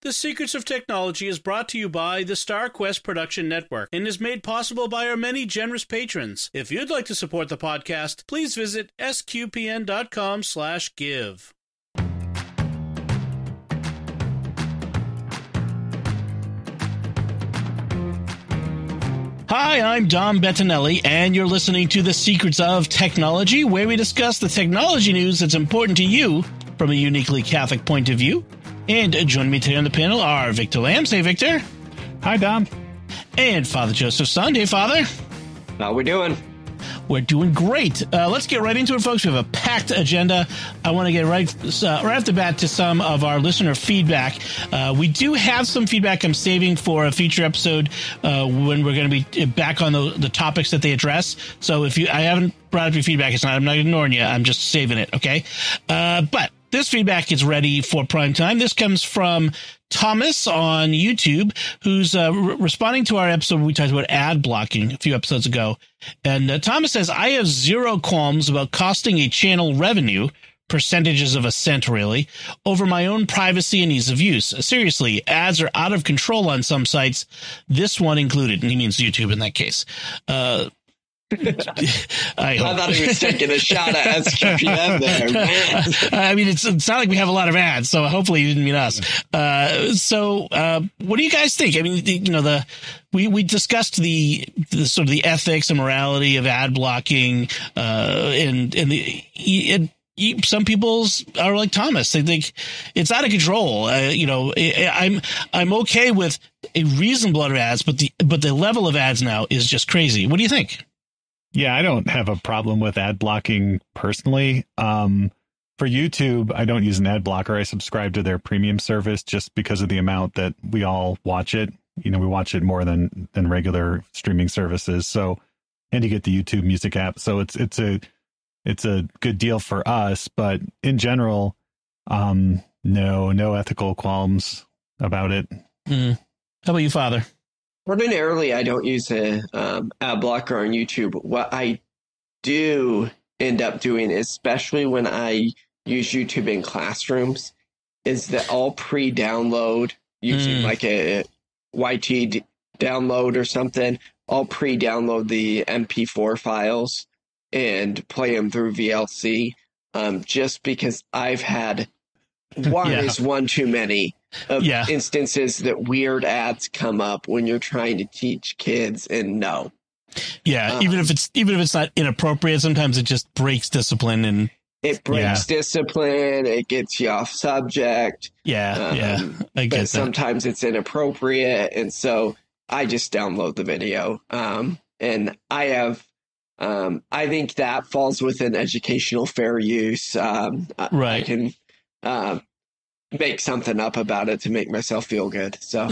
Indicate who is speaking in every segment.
Speaker 1: The Secrets of Technology is brought to you by the StarQuest Production Network and is made possible by our many generous patrons. If you'd like to support the podcast, please visit sqpn.com/give. Hi, I'm Dom Bettinelli, and you're listening to The Secrets of Technology, where we discuss the technology news that's important to you from a uniquely Catholic point of view. And joining me today on the panel are Victor Lambs. Hey, Victor.
Speaker 2: Hi, Dom.
Speaker 1: And Father Joseph Sund. Hey, Father.
Speaker 3: How we doing?
Speaker 1: We're doing great. Let's get right into it, folks. We have a packed agenda. I want to get right off the bat to some of our listener feedback. We do have some feedback I'm saving for a future episode when we're going to be back on the topics that they address. So if I haven't brought up your feedback, I'm not ignoring you. I'm just saving it, okay? But this feedback is ready for prime time. This comes from Thomas on YouTube, who's responding to our episode where we talked about ad blocking a few episodes ago. And Thomas says, I have zero qualms about costing a channel revenue, percentages of a cent really, over my own privacy and ease of use. Seriously, ads are out of control on some sites, this one included. And he means YouTube in that case. I
Speaker 3: thought he was taking a shot at SQPN there, man.
Speaker 1: I mean, it's not like we have a lot of ads, so hopefully you didn't mean us. So what do you guys think? I mean, we discussed the sort of the ethics and morality of ad blocking, some people are like Thomas. They think it's out of control. I'm okay with a reasonable amount of ads, but the level of ads now is just crazy. What do you think?
Speaker 2: Yeah, I don't have a problem with ad blocking personally. For YouTube, I don't use an ad blocker. I subscribe to their premium service just because of the amount that we all watch it. We watch it more than regular streaming services. So, and you get the YouTube Music app. So it's a good deal for us. But in general, no ethical qualms about it.
Speaker 1: How about you, Father?
Speaker 3: Ordinarily, I don't use a ad blocker on YouTube. What I do end up doing, especially when I use YouTube in classrooms, is that I'll pre-download using like a YT download or something. I'll pre-download the MP4 files and play them through VLC, just because I've had one too many of instances that weird ads come up when you're trying to teach kids, and no. Yeah,
Speaker 1: even if it's not inappropriate, sometimes it just breaks discipline, and
Speaker 3: it breaks discipline. It gets you off subject.
Speaker 1: I get
Speaker 3: but sometimes it's inappropriate, and so I just download the video. And I have, I think that falls within educational fair use. I can make something up about it to make myself feel good. So,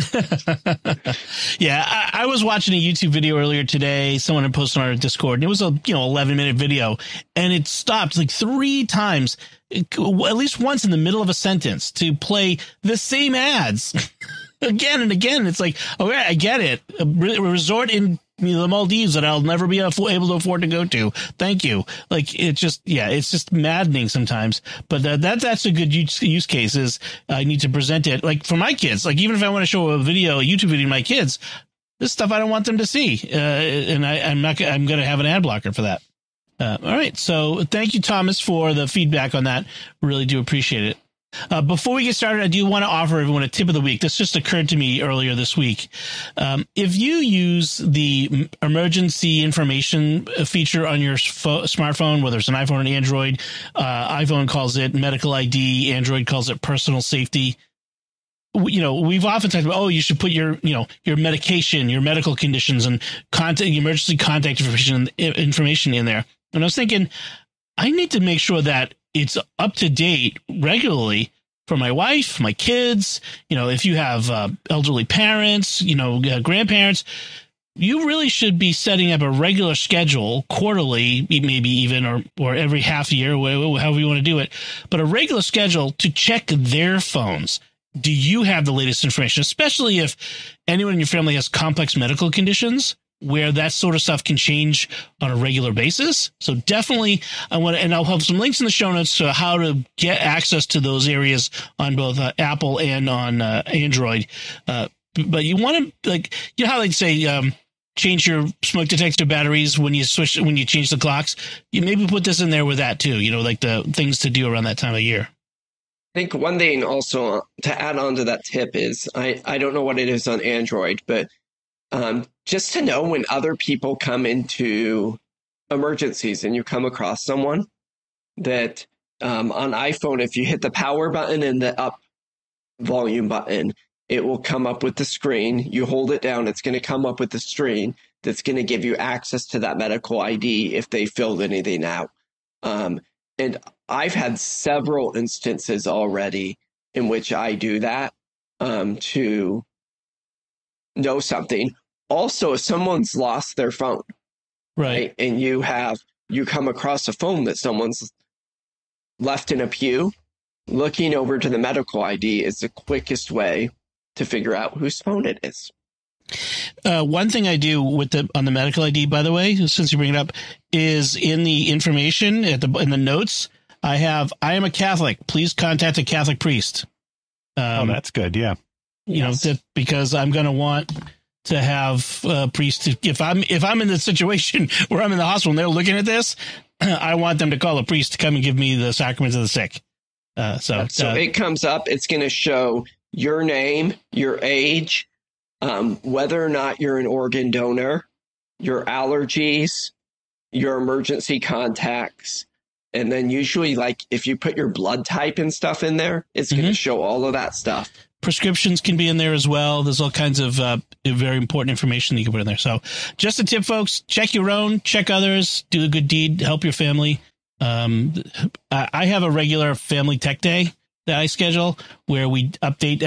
Speaker 1: I was watching a YouTube video earlier today. Someone had posted on our Discord, and it was a 11-minute video, and it stopped like 3 times, at least once in the middle of a sentence, to play the same ads again and again. It's like, okay, I get it. A resort in the Maldives that I'll never be able to afford to go to. Thank you. Like, it's just maddening sometimes. But that's a good use case. Is I need to present it like for my kids. Like, even if I want to show a YouTube video to my kids, this stuff I don't want them to see, and I'm going to have an ad blocker for that. All right. So thank you, Thomas, for the feedback on that. Really do appreciate it. Before we get started, I do want to offer everyone a tip of the week. This just occurred to me earlier this week. If you use the emergency information feature on your smartphone, whether it's an iPhone or an Android, iPhone calls it medical ID, Android calls it personal safety. We've often talked about, you should put your medication, your medical conditions, and emergency contact information in there. And I was thinking, I need to make sure that it's up to date regularly for my wife, my kids. If you have elderly parents, grandparents, you really should be setting up a regular schedule, quarterly, maybe even, or every half year, however you want to do it, but a regular schedule to check their phones. Do you have the latest information, especially if anyone in your family has complex medical conditions? where that sort of stuff can change on a regular basis. So definitely and I'll have some links in the show notes to how to get access to those areas on both Apple and on Android. But you want to, like, you know how they say, change your smoke detector batteries when you change the clocks. You maybe put this in there with that too, like the things to do around that time of year.
Speaker 3: I think one thing also to add on to that tip is, I don't know what it is on Android, but just to know when other people come into emergencies and you come across someone that on iPhone, if you hit the power button and the up volume button, it will come up with the screen. You hold it down, it's going to come up with the screen that's going to give you access to that medical ID if they filled anything out. And I've had several instances already in which I do that to know something. Also, if someone's lost their phone, right, and you come across a phone that someone's left in a pew, looking over to the medical ID is the quickest way to figure out whose phone it is.
Speaker 1: One thing I do on the medical ID, by the way, since you bring it up, is in the information in the notes, I am a Catholic. Please contact a Catholic priest.
Speaker 2: That's good. Yeah.
Speaker 1: Because I'm going to want to have a priest. If I'm in the situation where I'm in the hospital and they're looking at this, I want them to call a priest to come and give me the sacraments of the sick. So
Speaker 3: it comes up. It's going to show your name, your age, whether or not you're an organ donor, your allergies, your emergency contacts, and then usually, like, if you put your blood type and stuff in there, it's going to show all of that stuff.
Speaker 1: Prescriptions can be in there as well. There's all kinds of very important information that you can put in there. So just a tip, folks, check your own, check others, do a good deed, help your family. I have a regular family tech day that I schedule where we update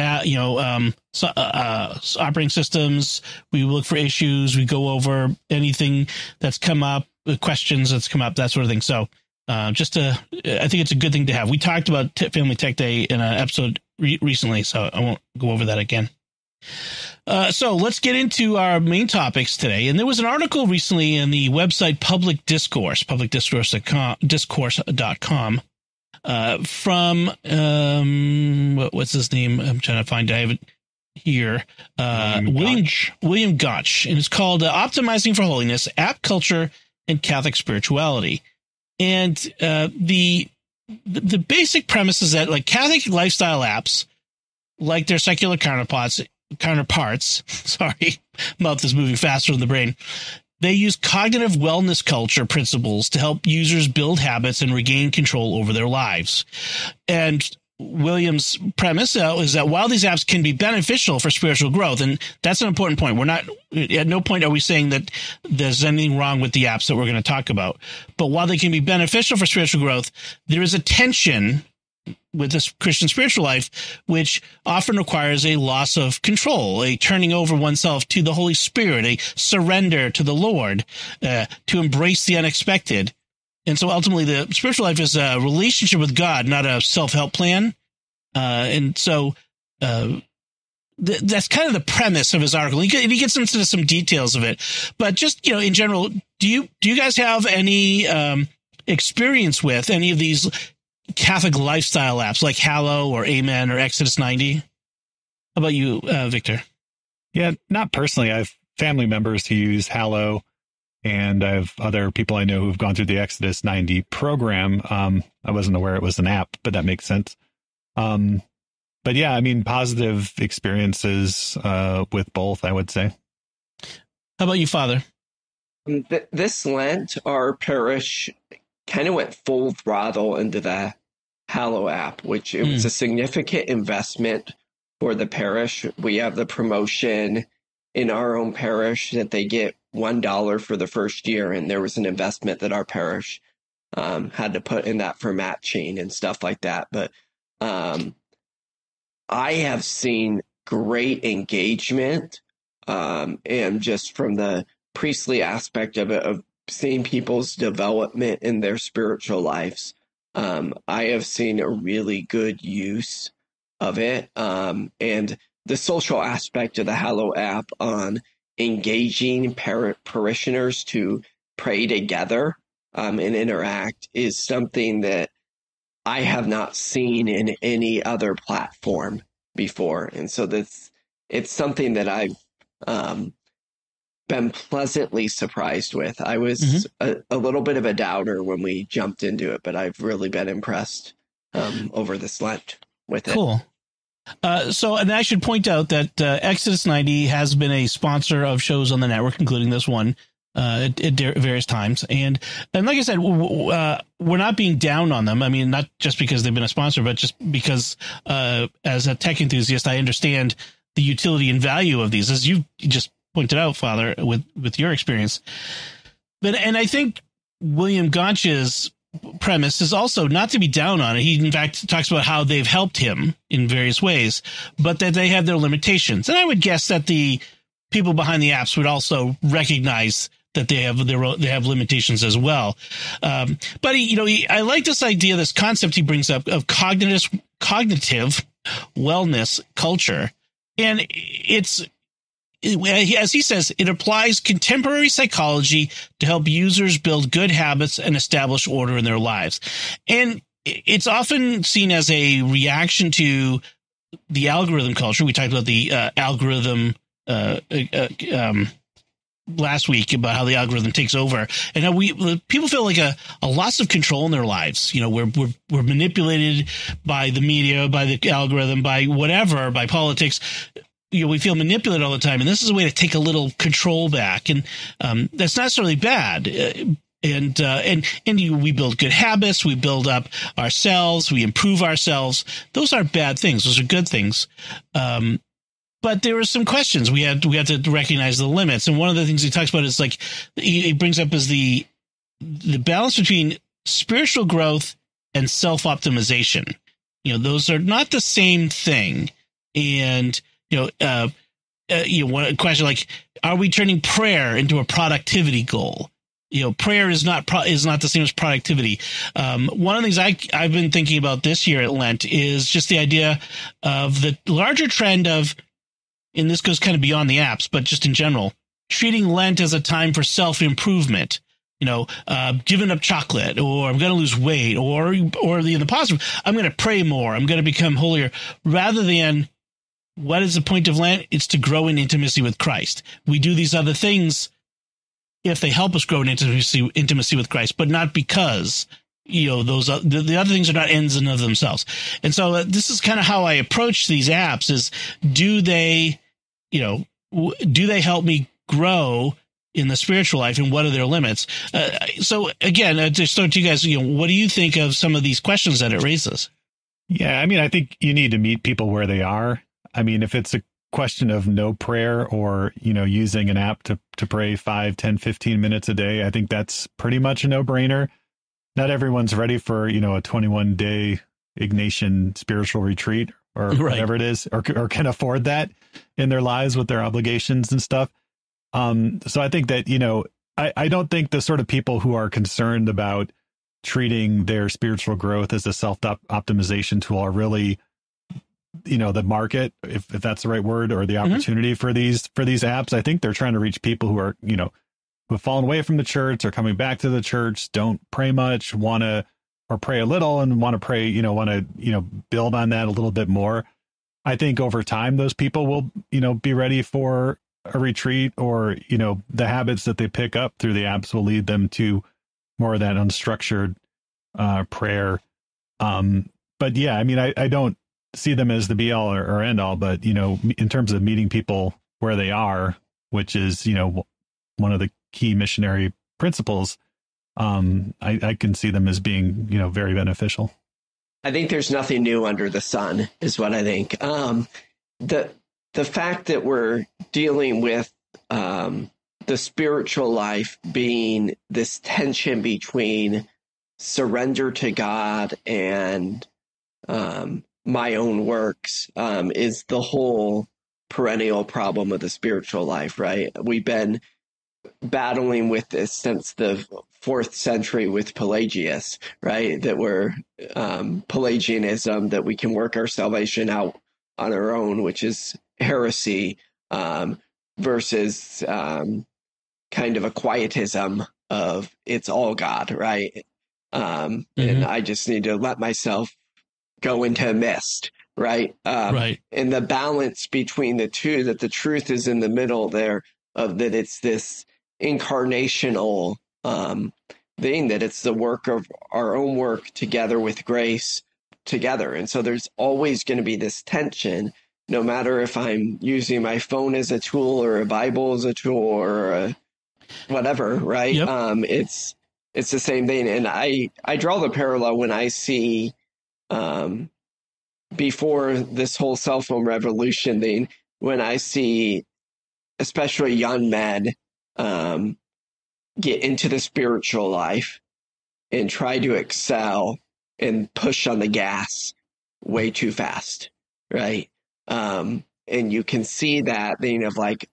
Speaker 1: operating systems. We look for issues. We go over anything that's come up, questions that's come up, that sort of thing. So I think it's a good thing to have. We talked about Family Tech Day in an episode recently, so I won't go over that again. So let's get into our main topics today. And there was an article recently in the website Public Discourse, publicdiscourse.com, from, what's his name? I'm trying to find it. I have it here. William Gotch. And it's called Optimizing for Holiness, App Culture and Catholic Spirituality. And the basic premise is that, like, Catholic lifestyle apps, like their secular counterparts, sorry, mouth is moving faster than the brain. They use cognitive wellness culture principles to help users build habits and regain control over their lives. And William's premise is that while these apps can be beneficial for spiritual growth, and that's an important point. At no point are we saying that there's anything wrong with the apps that we're going to talk about. But while they can be beneficial for spiritual growth, there is a tension with this Christian spiritual life, which often requires a loss of control, a turning over oneself to the Holy Spirit, a surrender to the Lord, to embrace the unexpected. And so ultimately the spiritual life is a relationship with God, not a self-help plan. And so that's kind of the premise of his article. He gets into some details of it. But just, in general, do you guys have any experience with any of these Catholic lifestyle apps like Hallow or Amen or Exodus 90? How about you, Victor?
Speaker 2: Yeah, not personally. I have family members who use Hallow, and I have other people I know who've gone through the Exodus 90 program. I wasn't aware it was an app, but that makes sense. But yeah, I mean, positive experiences with both, I would say.
Speaker 1: How about you, Father?
Speaker 3: This Lent, our parish kind of went full throttle into the Hallow app, which it was a significant investment for the parish. We have the promotion in our own parish that they get $1 for the first year, and there was an investment that our parish had to put in that for matching and stuff like that. But I have seen great engagement, and just from the priestly aspect of it, of seeing people's development in their spiritual lives. I have seen a really good use of it. And the social aspect of the Hallow app on engaging parishioners to pray together and interact is something that I have not seen in any other platform before. And so it's something that I've been pleasantly surprised with. I was a little bit of a doubter when we jumped into it, but I've really been impressed over this Lent with it.
Speaker 1: Cool. And I should point out that Exodus 90 has been a sponsor of shows on the network, including this one, at various times. And like I said, we're not being down on them. I mean, not just because they've been a sponsor, but just because as a tech enthusiast, I understand the utility and value of these, as you just pointed out, Father, with your experience. And I think William Gaunch's premise is also not to be down on it. He, in fact, talks about how they've helped him in various ways, but that they have their limitations. And I would guess that the people behind the apps would also recognize that they have limitations as well. But I like this idea, this concept he brings up of cognitive wellness culture, and it's, as he says, it applies contemporary psychology to help users build good habits and establish order in their lives. And it's often seen as a reaction to the algorithm culture. We talked about the algorithm last week, about how the algorithm takes over and how people feel like a loss of control in their lives. We're manipulated by the media, by the algorithm, by whatever, by politics. We feel manipulated all the time, and this is a way to take a little control back, and that's not necessarily bad. We build good habits, we build up ourselves, we improve ourselves. Those aren't bad things; those are good things. But there were some questions we had to recognize the limits, and one of the things he talks about is like he brings up is the balance between spiritual growth and self-optimization. Those are not the same thing, and one question like, are we turning prayer into a productivity goal? Prayer is not the same as productivity. One of the things I've been thinking about this year at Lent is just the idea of the larger trend of, and this goes kind of beyond the apps, but just in general, treating Lent as a time for self-improvement. Giving up chocolate, or I'm going to lose weight, or in the positive, I'm going to pray more, I'm going to become holier, rather than, what is the point of Lent? It's to grow in intimacy with Christ. We do these other things if they help us grow in intimacy with Christ, but not because, the other things are not ends in of themselves. And so this is kind of how I approach these apps is, do they help me grow in the spiritual life, and what are their limits? So again, just to you guys, what do you think of some of these questions that it raises?
Speaker 2: Yeah, I mean, I think you need to meet people where they are. I mean, if it's a question of no prayer or, using an app to pray 5, 10, 15 minutes a day, I think that's pretty much a no-brainer. Not everyone's ready for, a 21-day Ignatian spiritual retreat or whatever it is, or can afford that in their lives with their obligations and stuff. So I think that, I don't think the sort of people who are concerned about treating their spiritual growth as a self-optimization tool are really, the market, if that's the right word, or the opportunity for these apps. I think they're trying to reach people who are, who have fallen away from the church or coming back to the church, don't pray much, or pray a little and want to pray, build on that a little bit more. I think over time, those people will, be ready for a retreat, or, the habits that they pick up through the apps will lead them to more of that unstructured prayer. But yeah, I mean, I don't see them as the be all or end all, but, in terms of meeting people where they are, which is, one of the key missionary principles, I can see them as being, very beneficial.
Speaker 3: I think there's nothing new under the sun is what I think. The fact that we're dealing with the spiritual life being this tension between surrender to God and my own works is the whole perennial problem of the spiritual life, right? We've been battling with this since the 4th century with Pelagius, right? That we're Pelagianism, that we can work our salvation out on our own, which is heresy. versus kind of a quietism of it's all God, right? And I just need to let myself go into a mist, right?
Speaker 1: Right.
Speaker 3: And the balance between the two, that the truth is in the middle there, of that it's this incarnational thing, that it's the work of our own work together with grace together. And so there's always going to be this tension, no matter if I'm using my phone as a tool or a Bible as a tool or whatever, right?
Speaker 1: Yep.
Speaker 3: It's the same thing. And I draw the parallel when I see before this whole cell phone revolution thing, when I see especially young men get into the spiritual life and try to excel and push on the gas way too fast, right? And you can see that thing of like,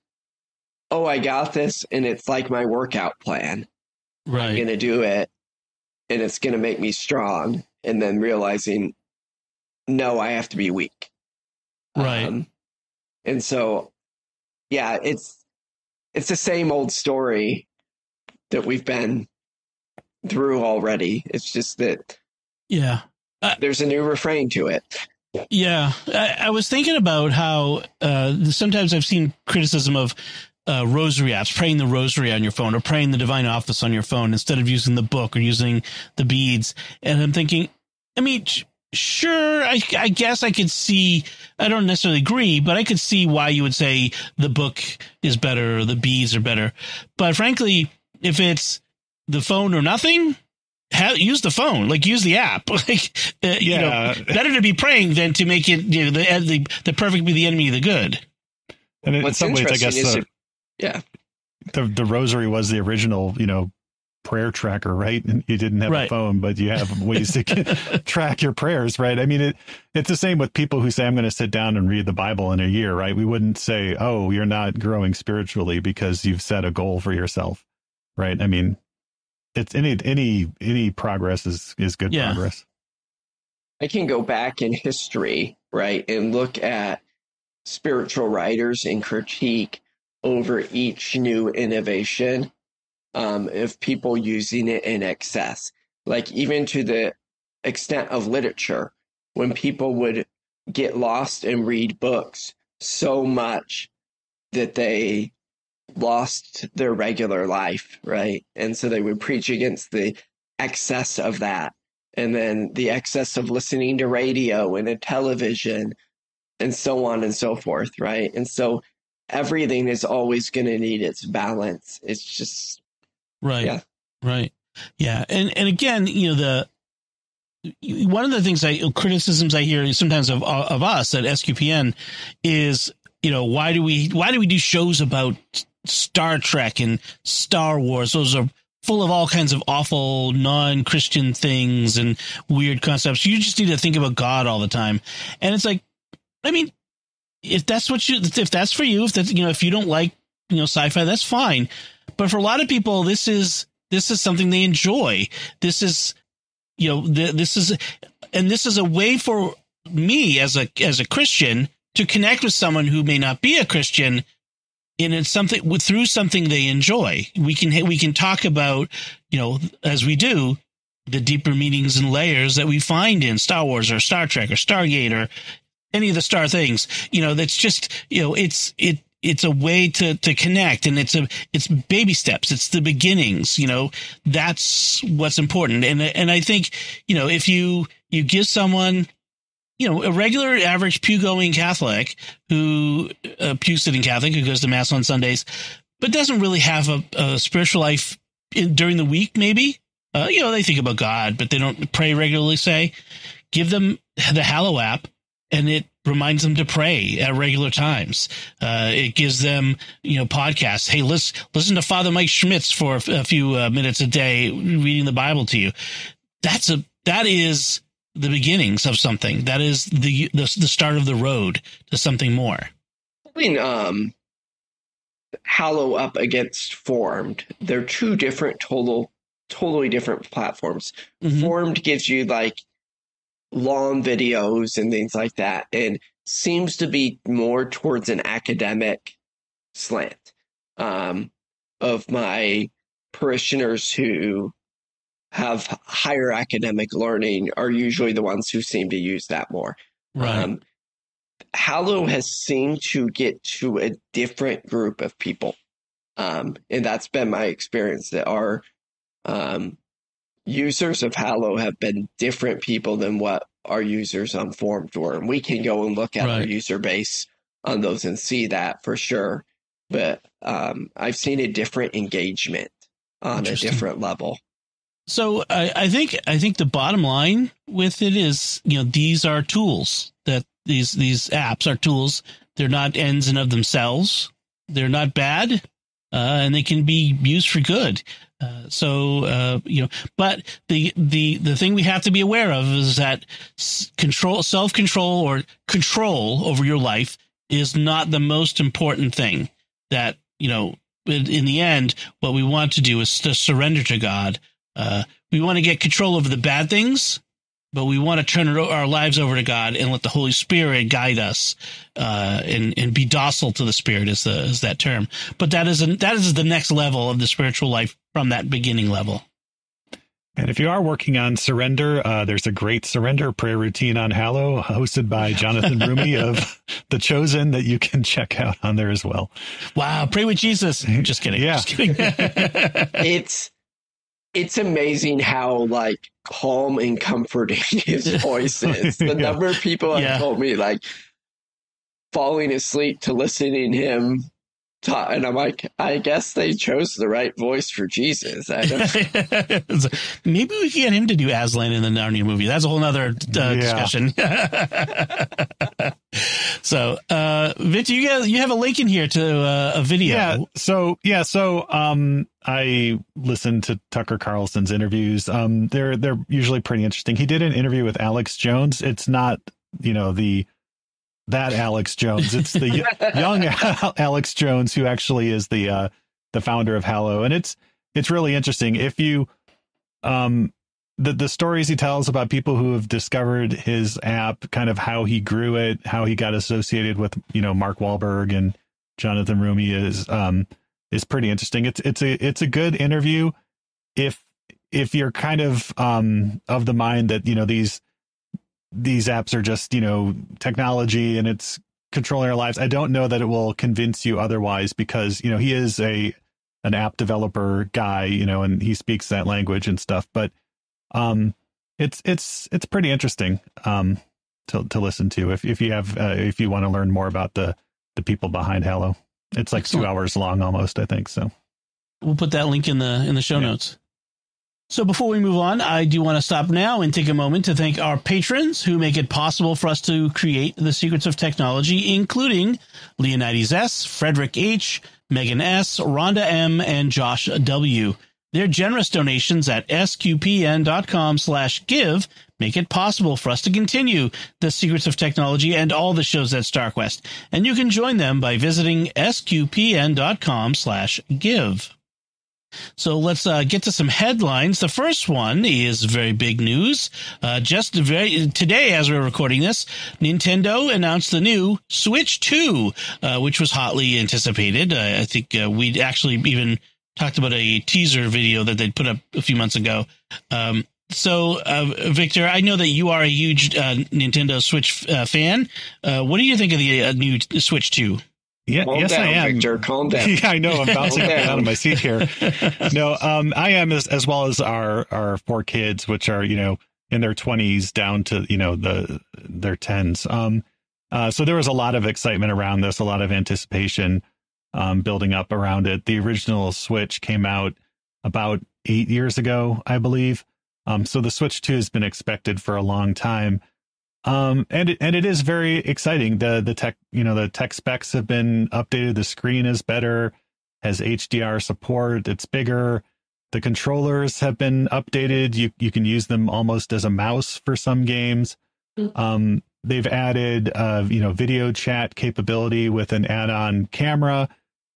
Speaker 3: oh, I got this, and it's like my workout plan.
Speaker 1: Right.
Speaker 3: I'm going to do it, and it's going to make me strong, and then realizing, no, I have to be weak.
Speaker 1: Right.
Speaker 3: And so, yeah, it's the same old story that we've been through already. It's just that there's a new refrain to it.
Speaker 1: Yeah. I was thinking about how sometimes I've seen criticism of rosary apps, praying the rosary on your phone or praying the divine office on your phone instead of using the book or using the beads. And I'm thinking, I mean, sure, I guess I could see, I don't necessarily agree, but I could see why you would say the book is better or the beads are better. But frankly, if it's the phone or nothing, use the phone, like use the app. Like, you know, better to be praying than to make it, you know, the perfect be the enemy of the good.
Speaker 2: And in some ways, I guess the rosary was the original, you know, prayer tracker, right? And you didn't have a phone, but you have ways to track your prayers, right? I mean, it's the same with people who say, I'm going to sit down and read the Bible in a year, right? We wouldn't say, oh, you're not growing spiritually because you've set a goal for yourself, right? I mean, it's any progress is good progress.
Speaker 3: I can go back in history, right, and look at spiritual writers and critique over each new innovation of people using it in excess. Like even to the extent of literature, when people would get lost and read books so much that they lost their regular life, right? And so they would preach against the excess of that. And then the excess of listening to radio and television and so on and so forth, right? And so everything is always going to need its balance. It's just...
Speaker 1: Right. Yeah. Right. Yeah. And again, you know, one of the things criticisms I hear sometimes of us at SQPN is, you know, why do we do shows about Star Trek and Star Wars? Those are full of all kinds of awful non-Christian things and weird concepts. You just need to think about God all the time. And it's like, I mean, if that's for you, if you don't like, you know, sci-fi, that's fine. But for a lot of people, this is something they enjoy. This is, you know, this is a way for me as a Christian to connect with someone who may not be a Christian, and it's through something they enjoy. We can talk about, you know, as we do, the deeper meanings and layers that we find in Star Wars or Star Trek or Stargate or any of the star things. You know, that's just, you know, it's a way to connect, and it's baby steps. It's the beginnings, you know, that's what's important. And I think, you know, if you give someone, you know, a regular average pew going Catholic pew sitting Catholic who goes to mass on Sundays, but doesn't really have a spiritual life during the week, maybe, you know, they think about God, but they don't pray regularly, say, give them the Hallow app, and it reminds them to pray at regular times. It gives them, you know, podcasts. Hey, listen to Father Mike Schmitz for a few minutes a day, reading the Bible to you. That is the beginnings of something. That is the start of the road to something more.
Speaker 3: I mean, Hallow up against Formed. They're two different, totally different platforms. Mm-hmm. Formed gives you like long videos and things like that, and seems to be more towards an academic slant. Of my parishioners who have higher academic learning are usually the ones who seem to use that more.
Speaker 1: Right.
Speaker 3: Hallow has seemed to get to a different group of people. And that's been my experience, that our users of Hallow have been different people than what our users on Formed were. And we can go and look at our user base on those and see that for sure. But I've seen a different engagement on a different level.
Speaker 1: So I think the bottom line with it is, these are tools, that these apps are tools. They're not ends in of themselves. They're not bad, and they can be used for good. But the thing we have to be aware of is that self-control or control over your life is not the most important thing. That, in the end, what we want to do is to surrender to God. We want to get control over the bad things, but we want to turn our lives over to God and let the Holy Spirit guide us, and be docile to the Spirit is that term. But that is the next level of the spiritual life from that beginning level.
Speaker 2: And if you are working on surrender, there's a great surrender prayer routine on Hallow hosted by Jonathan Rumi of The Chosen that you can check out on there as well.
Speaker 1: Wow. Pray with Jesus. Just kidding.
Speaker 2: Yeah.
Speaker 1: Just kidding.
Speaker 3: It's amazing how calm and comforting his voice is. The number of people have told me falling asleep to listening to him talk, and I'm like, I guess they chose the right voice for Jesus.
Speaker 1: Maybe we can get him to do Aslan in the Narnia movie. That's a whole nother discussion. So, Vince, you have a link in here to a video.
Speaker 2: So I listened to Tucker Carlson's interviews. They're usually pretty interesting. He did an interview with Alex Jones. It's not, that Alex Jones. It's the young Alex Jones, who actually is the founder of Hallow. And it's really interesting. If you, the stories he tells about people who have discovered his app, kind of how he grew it, how he got associated with, Mark Wahlberg and Jonathan Rumi is pretty interesting. It's a good interview. If you're kind of the mind that, these apps are just, technology and it's controlling our lives, I don't know that it will convince you otherwise, because, he is an app developer guy, and he speaks that language and stuff. But it's pretty interesting to listen to if you want to learn more about the people behind Hallow. It's like Excellent. 2 hours long almost, I think. So
Speaker 1: we'll put that link in the show notes. So before we move on, I do want to stop now and take a moment to thank our patrons who make it possible for us to create the Secrets of Technology, including Leonidas S., Frederick H., Megan S., Rhonda M., and Josh W. Their generous donations at sqpn.com/give make it possible for us to continue the Secrets of Technology and all the shows at StarQuest. And you can join them by visiting sqpn.com/give. So let's get to some headlines. The first one is very big news. Today, as we're recording this, Nintendo announced the new Switch 2, which was hotly anticipated. I think we'd actually even talked about a teaser video that they'd put up a few months ago. So, Victor, I know that you are a huge Nintendo Switch fan. What do you think of the new Switch 2?
Speaker 2: Yeah, yes,
Speaker 3: down,
Speaker 2: I am.
Speaker 3: Victor, calm down.
Speaker 2: Yeah, I know. I'm bouncing up and out of my seat here. No, I am as well as our four kids, which are, in their 20s down to, their 10s. So there was a lot of excitement around this, a lot of anticipation building up around it. The original Switch came out about 8 years ago, I believe. So the Switch 2 has been expected for a long time. And it is very exciting. The tech specs have been updated. The screen is better, has HDR support. It's bigger. The controllers have been updated. You can use them almost as a mouse for some games. They've added, video chat capability with an add-on camera.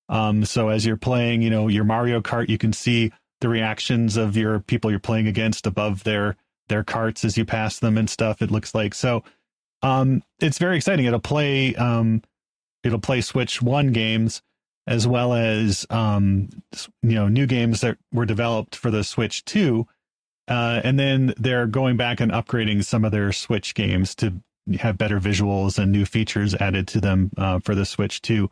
Speaker 2: So as you're playing, your Mario Kart, you can see the reactions of your people you're playing against above their carts as you pass them and stuff. It looks like so. It's very exciting. It'll play Switch 1 games, as well as new games that were developed for the Switch 2. And then they're going back and upgrading some of their Switch games to have better visuals and new features added to them for the Switch 2.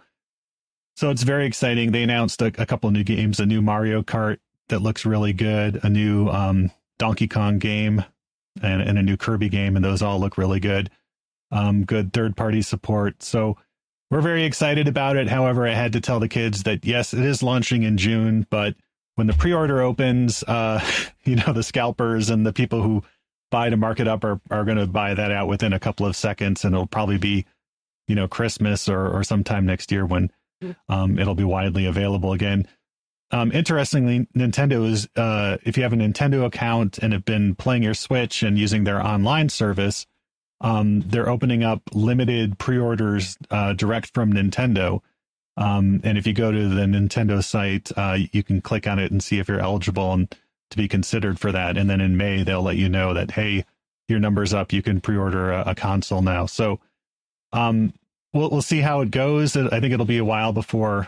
Speaker 2: So it's very exciting. They announced a couple of new games, a new Mario Kart that looks really good, a new Donkey Kong game, and a new Kirby game, and those all look really good. Good third-party support. So we're very excited about it. However, I had to tell the kids that, yes, it is launching in June, but when the pre-order opens, the scalpers and the people who buy to mark it up are going to buy that out within a couple of seconds, and it'll probably be, Christmas or sometime next year when it'll be widely available again. Interestingly, Nintendo is, if you have a Nintendo account and have been playing your Switch and using their online service, they're opening up limited pre-orders direct from Nintendo. And if you go to the Nintendo site, you can click on it and see if you're eligible and to be considered for that. And then in May, they'll let you know that, hey, your number's up. You can pre-order a console now. So we'll see how it goes. I think it'll be a while before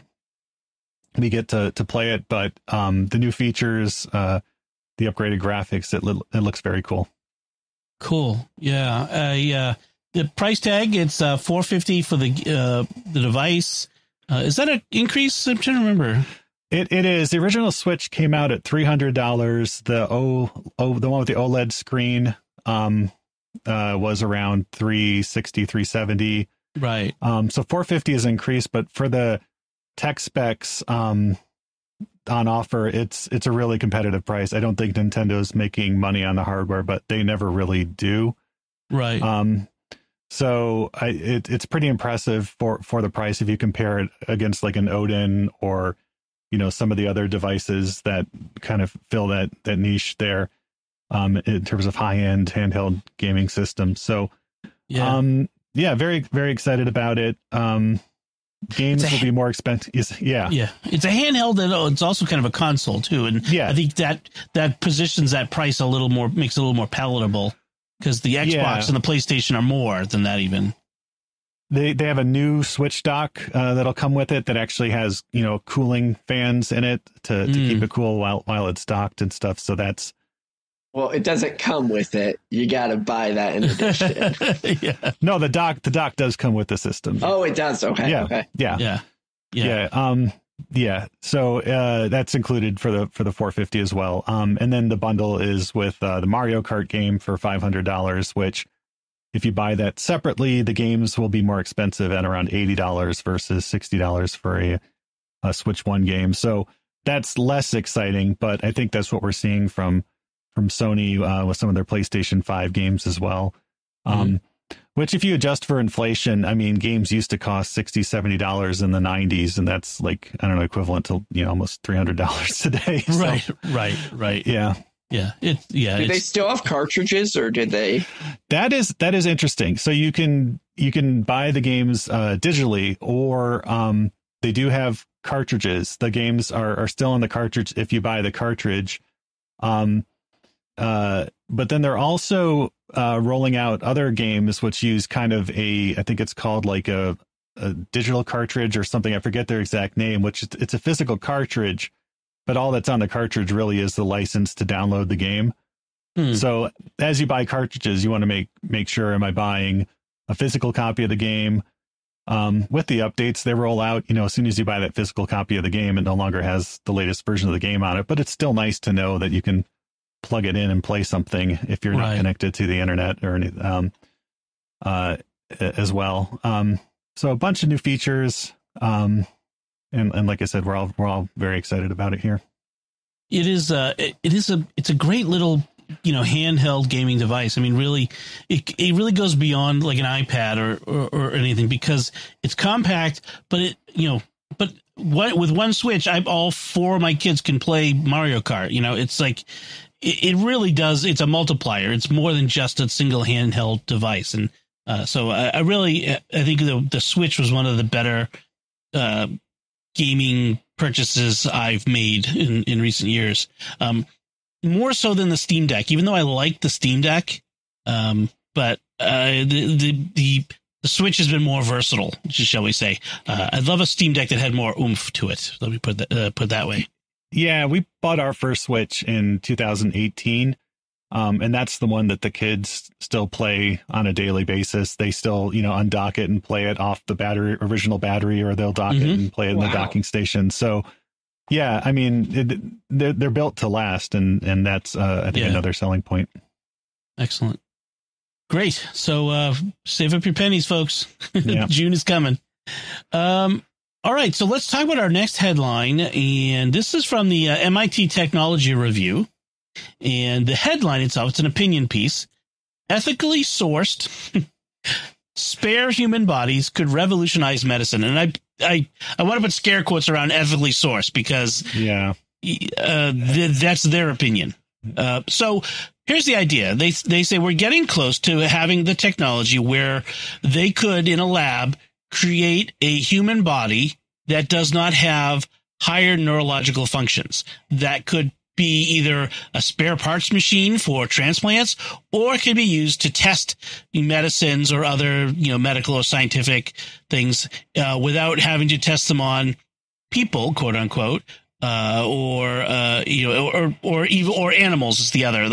Speaker 2: we get to play it. But the new features, the upgraded graphics, it looks very cool.
Speaker 1: Cool. Yeah. The price tag, it's $450 for the device. Is that an increase? I'm trying to remember.
Speaker 2: It is. The original Switch came out at $300. The one with the OLED screen was around $360, $370.
Speaker 1: Right.
Speaker 2: So $450 is increased, but for the tech specs on offer, it's a really competitive price. I don't think Nintendo's making money on the hardware, but they never really do.
Speaker 1: Right.
Speaker 2: So it's pretty impressive for the price if you compare it against like an Odin or some of the other devices that kind of fill that niche there in terms of high-end handheld gaming systems. So very, very excited about it. Games will be more expensive. Yeah.
Speaker 1: It's a handheld, and it's also kind of a console too. And I think that positions that price a little more, makes it a little more palatable, because the Xbox and the PlayStation are more than that even.
Speaker 2: They have a new Switch dock that'll come with it that actually has, cooling fans in it to keep it cool while it's docked and stuff. So that's...
Speaker 3: Well, it doesn't come with it. You got to buy that in addition.
Speaker 2: No, the dock does come with the system.
Speaker 3: Oh, it does. Okay.
Speaker 2: Yeah.
Speaker 3: Okay.
Speaker 2: Yeah. So that's included for the $450 as well. And then the bundle is with the Mario Kart game for $500, which if you buy that separately, the games will be more expensive at around $80 versus $60 for a Switch 1 game. So that's less exciting, but I think that's what we're seeing from Sony with some of their PlayStation 5 games as well. Which, if you adjust for inflation, I mean, games used to cost $60, $70 in the 90s, and that's like, I don't know, equivalent to almost $300 today. So,
Speaker 1: Right.
Speaker 2: Yeah.
Speaker 3: Do they still have cartridges, or did they?
Speaker 2: That is interesting. So you can buy the games digitally, or they do have cartridges. The games are still on the cartridge if you buy the cartridge. But then they're also rolling out other games which use kind of I think it's called like a digital cartridge or something. I forget their exact name, which it's a physical cartridge, but all that's on the cartridge really is the license to download the game. So as you buy cartridges, you want to make sure, am I buying a physical copy of the game? With the updates they roll out, as soon as you buy that physical copy of the game, it no longer has the latest version of the game on it, but it's still nice to know that you can plug it in and play something if you're not connected to the internet or anything, as well. So a bunch of new features. And like I said, we're all very excited about it here.
Speaker 1: It's a great little, handheld gaming device. I mean, really, it really goes beyond like an iPad or anything, because it's compact, but with one switch, all four of my kids can play Mario Kart. It's like, it really does. It's a multiplier. It's more than just a single handheld device. And so I think the Switch was one of the better gaming purchases I've made in recent years. More so than the Steam Deck, even though I like the Steam Deck. But the the Switch has been more versatile, shall we say. I'd love a Steam Deck that had more oomph to it. Let me put that way.
Speaker 2: Yeah, we bought our first Switch in 2018. And that's the one that the kids still play on a daily basis. They still, undock it and play it off the original battery, or they'll dock it and play it in the docking station. So, yeah, I mean, they're built to last, and that's I think another selling point.
Speaker 1: Excellent, great. So save up your pennies, folks. Yeah. June is coming. All right, so let's talk about our next headline, and this is from the MIT Technology Review. And the headline itself, it's an opinion piece. Ethically sourced spare human bodies could revolutionize medicine. And I want to put scare quotes around ethically sourced because that's their opinion. So here's the idea. They say we're getting close to having the technology where they could, in a lab, create a human body that does not have higher neurological functions. That could be either a spare parts machine for transplants, or it can be used to test medicines or other, medical or scientific things without having to test them on people, quote unquote, or animals is the other.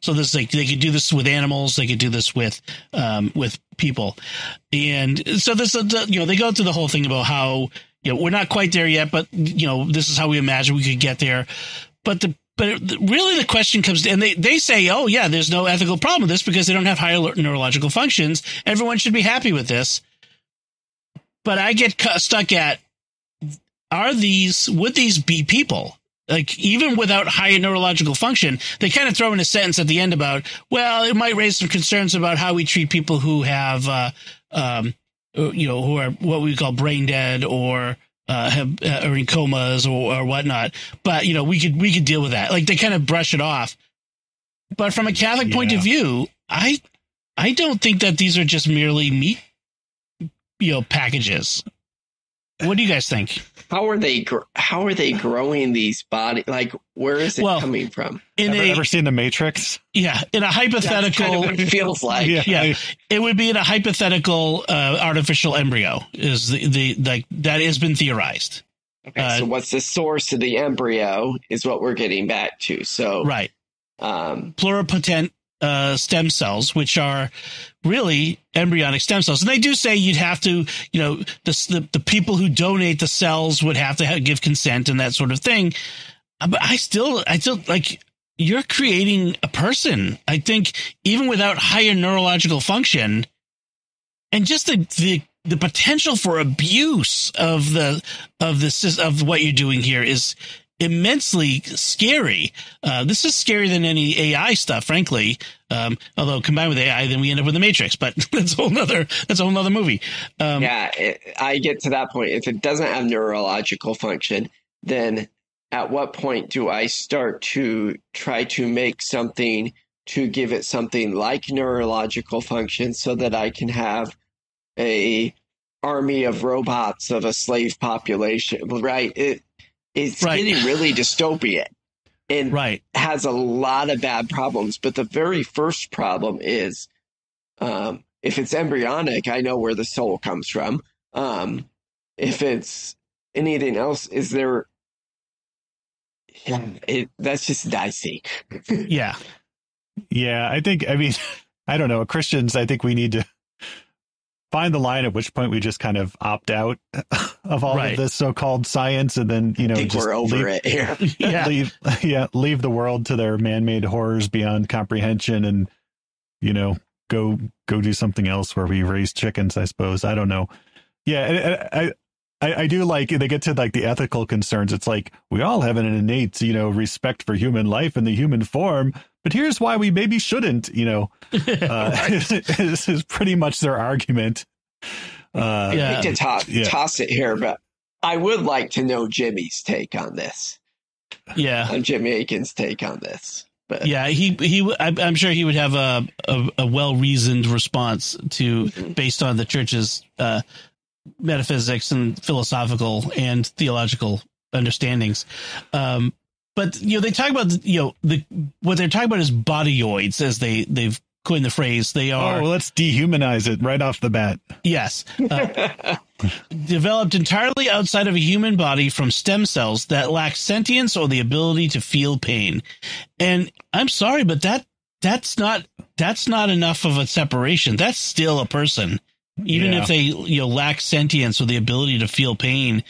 Speaker 1: So this they could do this with animals, they could do this with people, and so this they go through the whole thing about how we're not quite there yet, but this is how we imagine we could get there, But really the question comes, and they say, oh, yeah, there's no ethical problem with this because they don't have higher neurological functions. Everyone should be happy with this. But I get stuck at, would these be people? Like, even without higher neurological function, they kind of throw in a sentence at the end about, well, it might raise some concerns about how we treat people who have, who are what we call brain dead or are in comas or whatnot, but we could deal with that. Like, they kind of brush it off. But from a Catholic point of view, I don't think that these are just merely meat, packages. What do you guys think? How are they
Speaker 3: growing these bodies? Like, where is it coming from?
Speaker 2: Ever seen The Matrix?
Speaker 1: Yeah, in a hypothetical,
Speaker 3: that's kind of what it feels like.
Speaker 1: Yeah, it would be in a hypothetical artificial embryo. Is that has been theorized?
Speaker 3: Okay, so what's the source of the embryo is what we're getting back to. So
Speaker 1: right, pluripotent stem cells, which are really embryonic stem cells. And they do say you'd have to, the people who donate the cells would have to give consent and that sort of thing. But I still like, you're creating a person. I think even without higher neurological function and just the potential for abuse of what you're doing here is immensely scary. This is scarier than any AI stuff, frankly. Although combined with AI, then we end up with the Matrix. But that's a whole nother movie.
Speaker 3: I get to that point. If it doesn't have neurological function, then at what point do I start to try to make something to give it something like neurological function, so that I can have a army of robots of a slave population? Right. It's getting really dystopian and has a lot of bad problems. But the very first problem is, if it's embryonic, I know where the soul comes from. If it's anything else, is there? That's just dicey.
Speaker 1: Yeah.
Speaker 2: Yeah. I don't know. Christians, I think we need to find the line at which point we just kind of opt out of all of this so-called science, and then
Speaker 3: I think we're over it here.
Speaker 2: leave the world to their man-made horrors beyond comprehension, and go do something else where we raise chickens, I suppose. I don't know. Yeah, I do like they get to like the ethical concerns. It's like we all have an innate respect for human life and the human form, but here's why we maybe shouldn't. This is pretty much their argument.
Speaker 3: I hate to toss it here, but I would like to know Jimmy's take on this.
Speaker 1: Yeah,
Speaker 3: on Jimmy Akin's take on this. But
Speaker 1: yeah, I'm sure he would have a well-reasoned response to based on the church's metaphysics and philosophical and theological understandings. But they talk about what they're talking about is bodyoids, as they've coin the phrase. They are.
Speaker 2: Oh, well, let's dehumanize it right off the bat.
Speaker 1: Yes. Developed entirely outside of a human body from stem cells that lack sentience or the ability to feel pain. And I'm sorry, but that's not enough of a separation. That's still a person. Even if they lack sentience or the ability to feel pain,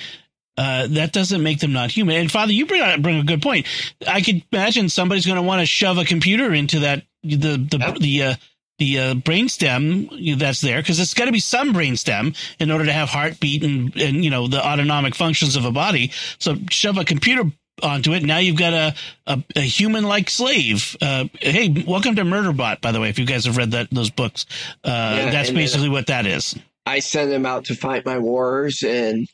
Speaker 1: that doesn't make them not human. And Father, you bring a good point. I could imagine somebody's going to want to shove a computer into that the brainstem that's there, because it's got to be some brainstem in order to have heartbeat and the autonomic functions of a body. So shove a computer onto it. Now you've got a human-like slave. Hey, welcome to Murderbot, by the way, if you guys have read those books. That's basically what that is. I
Speaker 3: send them out to fight my wars and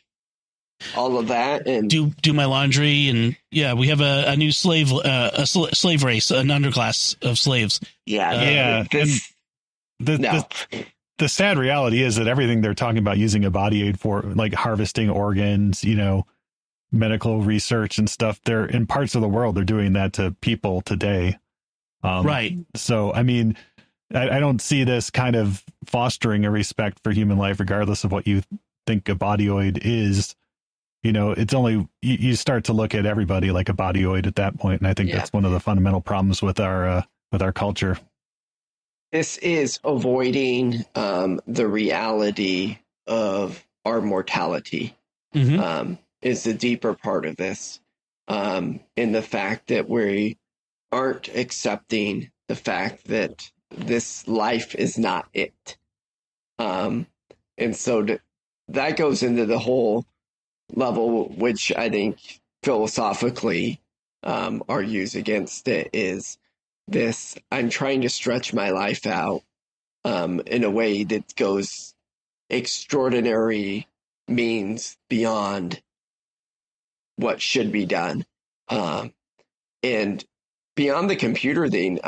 Speaker 3: all of that, and
Speaker 1: do my laundry, and we have a new slave race, an underclass of slaves.
Speaker 2: The sad reality is that everything they're talking about using a body aid for, like harvesting organs, medical research and stuff, they're in parts of the world they're doing that to people today.
Speaker 1: Right.
Speaker 2: So, I mean, I don't see this kind of fostering a respect for human life, regardless of what you think a bodyoid is. It's only you start to look at everybody like a bodyoid at that point, and I think that's one of the fundamental problems with our culture.
Speaker 3: This is avoiding the reality of our mortality.
Speaker 1: Mm-hmm.
Speaker 3: Is the deeper part of this, in the fact that we aren't accepting the fact that this life is not it. And so that goes into the whole level, which I think philosophically argues against it, is this: I'm trying to stretch my life out in a way that goes extraordinary means beyond what should be done. And beyond the computer thing,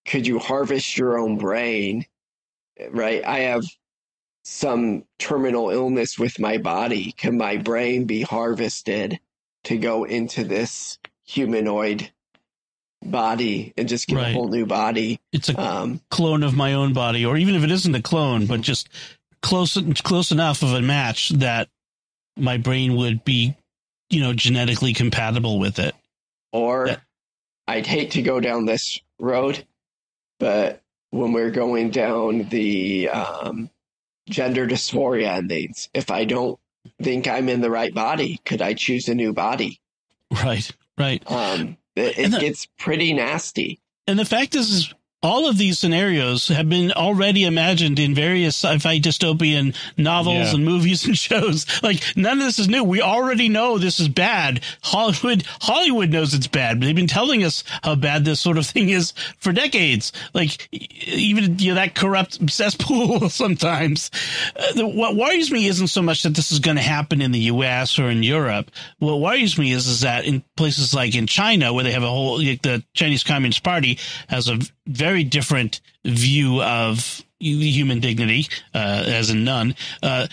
Speaker 3: could you harvest your own brain? Right? I have some terminal illness with my body. Can my brain be harvested to go into this humanoid body and just get a whole new body?
Speaker 1: It's a clone of my own body, or even if it isn't a clone, but just close enough of a match that my brain would be, genetically compatible with it.
Speaker 3: Or I'd hate to go down this road, but when we're going down the gender dysphoria endings, if I don't think I'm in the right body, could I choose a new body?
Speaker 1: Right.
Speaker 3: It gets pretty nasty.
Speaker 1: And the fact is all of these scenarios have been already imagined in various sci-fi dystopian novels and movies and shows. Like, none of this is new. We already know this is bad. Hollywood knows it's bad. They've been telling us how bad this sort of thing is for decades. Like, even that corrupt cesspool sometimes. What worries me isn't so much that this is going to happen in the U.S. or in Europe. What worries me is that in places like in China, where they have the Chinese Communist Party has a very different view of human dignity, as in none, that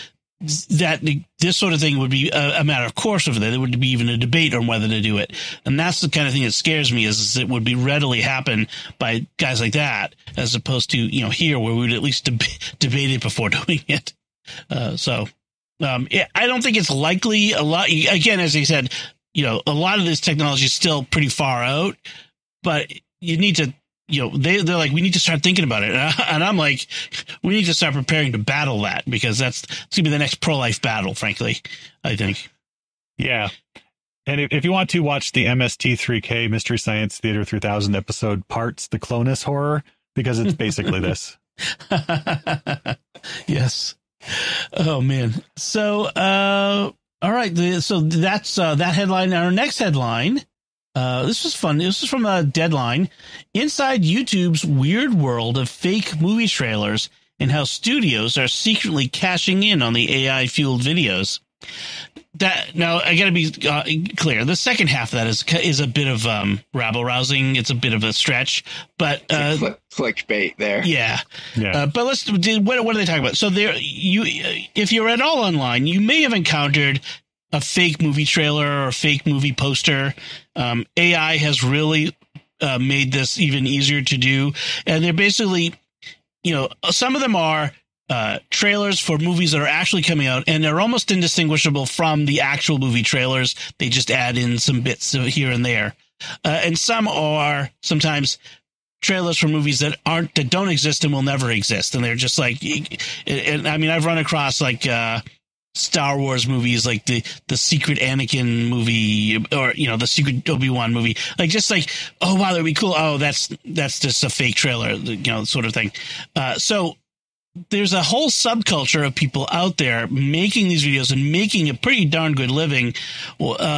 Speaker 1: this sort of thing would be a matter of course over there. There would be even a debate on whether to do it. And that's the kind of thing that scares me, is it would be readily happen by guys like that, as opposed to, here, where we would at least debate it before doing it. I don't think it's likely. A lot, again, as he said, a lot of this technology is still pretty far out, but you need to, they're like, we need to start thinking about it. And I'm like, we need to start preparing to battle that, because it's going to be the next pro-life battle, frankly, I think.
Speaker 2: Yeah. And if you want to watch the MST3K Mystery Science Theater 3000 episode Parts, the Clonus horror, because it's basically this.
Speaker 1: Yes. Oh, man. So, all right. So that's that headline. Our next headline. This was fun. This is from Deadline. Inside YouTube's weird world of fake movie trailers and how studios are secretly cashing in on the AI-fueled videos. Now, I got to be clear. The second half of that is a bit of rabble-rousing. It's a bit of a stretch, but
Speaker 3: clickbait there.
Speaker 1: Yeah. But what are they talking about? So if you're at all online, you may have encountered a fake movie trailer or a fake movie poster. AI has really made this even easier to do. And they're basically, some of them are trailers for movies that are actually coming out, and they're almost indistinguishable from the actual movie trailers. They just add in some bits here and there. And some are sometimes trailers for movies that don't exist and will never exist. And they're just like, and I mean, I've run across like, Star Wars movies, like the secret Anakin movie, or, the secret Obi-Wan movie, like, just like, oh, wow, that'd be cool. Oh, that's just a fake trailer, sort of thing. So there's a whole subculture of people out there making these videos and making a pretty darn good living.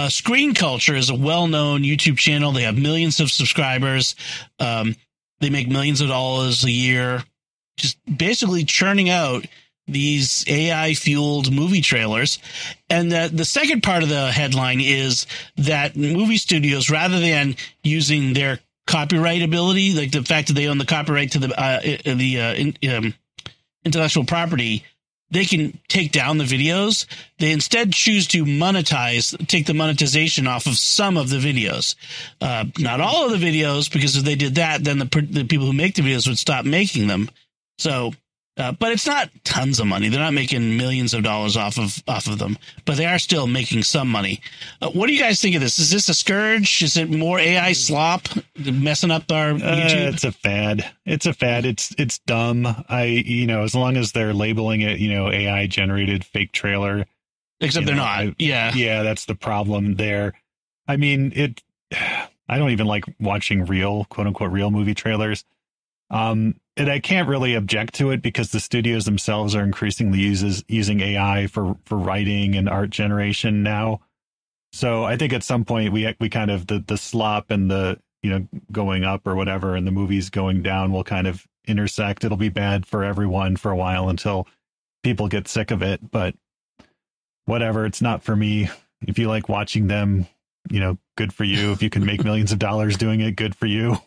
Speaker 1: Screen Culture is a well-known YouTube channel. They have millions of subscribers. They make millions of dollars a year, just basically churning out these AI fueled movie trailers. And the second part of the headline is that movie studios, rather than using their copyright ability, like the fact that they own the copyright to the intellectual property, they can take down the videos. They instead choose to take the monetization off of some of the videos. Not all of the videos, because if they did that, then the people who make the videos would stop making them. So, but it's not tons of money. They're not making millions of dollars off of them, but they are still making some money. What do you guys think of this? Is this a scourge? Is it more AI slop messing up our YouTube?
Speaker 2: It's a fad. It's dumb. As long as they're labeling it, AI generated fake trailer.
Speaker 1: Except they're not.
Speaker 2: Yeah, that's the problem there. I mean, I don't even like watching real, quote unquote, real movie trailers. And I can't really object to it because the studios themselves are increasingly using AI for writing and art generation now. So I think at some point we kind of the slop and the going up or whatever and the movies going down will kind of intersect. It'll be bad for everyone for a while until people get sick of it. But whatever, it's not for me. If you like watching them, good for you. If you can make millions of dollars doing it, good for you.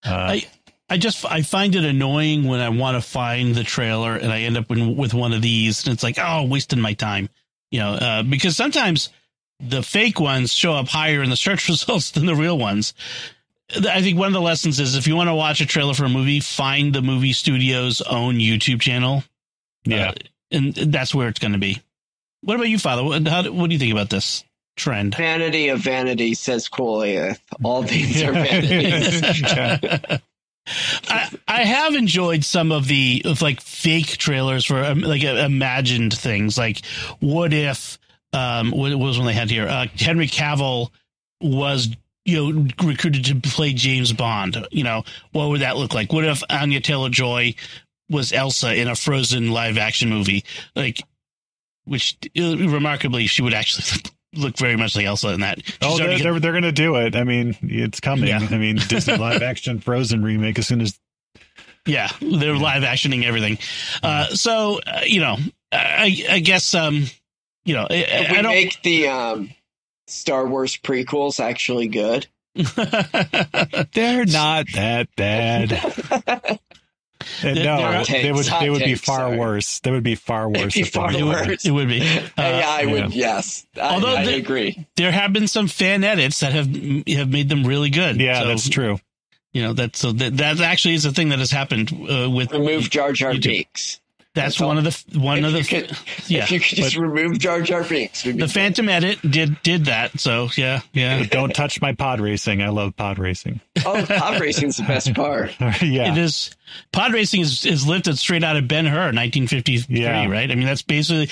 Speaker 1: I find it annoying when I want to find the trailer and I end up with one of these, and it's like, oh, wasting my time, because sometimes the fake ones show up higher in the search results than the real ones. I think one of the lessons is if you want to watch a trailer for a movie, find the movie studio's own YouTube channel.
Speaker 2: Yeah.
Speaker 1: And that's where it's going to be. What about you, Father? What do you think about this trend?
Speaker 3: Vanity of vanity, says Coolith. All these are vanities.
Speaker 1: I have enjoyed some of the fake trailers for like imagined things. Like, what if what was when they had here Henry Cavill was recruited to play James Bond? What would that look like? What if Anya Taylor-Joy was Elsa in a Frozen live action movie? Which remarkably, she would actually look very much like Elsa in that.
Speaker 2: They're going to do it. I mean, it's coming. Yeah. I mean, Disney live action Frozen remake as soon as.
Speaker 1: Yeah, they're live actioning everything. So I guess if we
Speaker 3: make the Star Wars prequels actually good.
Speaker 2: They're not that bad. They would be far worse. They would be far worse.
Speaker 1: It would be.
Speaker 3: AI would, yes. Although I agree.
Speaker 1: There have been some fan edits that have made them really good.
Speaker 2: Yeah, so, that's true.
Speaker 1: That actually is a thing that has happened with
Speaker 3: remove Jar Jar Binks.
Speaker 1: That's one of the.
Speaker 3: If you could just remove Jar Jar Binks.
Speaker 1: The Phantom Edit did that. So yeah.
Speaker 2: But don't touch my pod racing. I love pod racing.
Speaker 3: Oh, pod racing is the best part.
Speaker 2: Yeah,
Speaker 1: it is. Pod racing is lifted straight out of Ben-Hur, 1953. Right. I mean, that's basically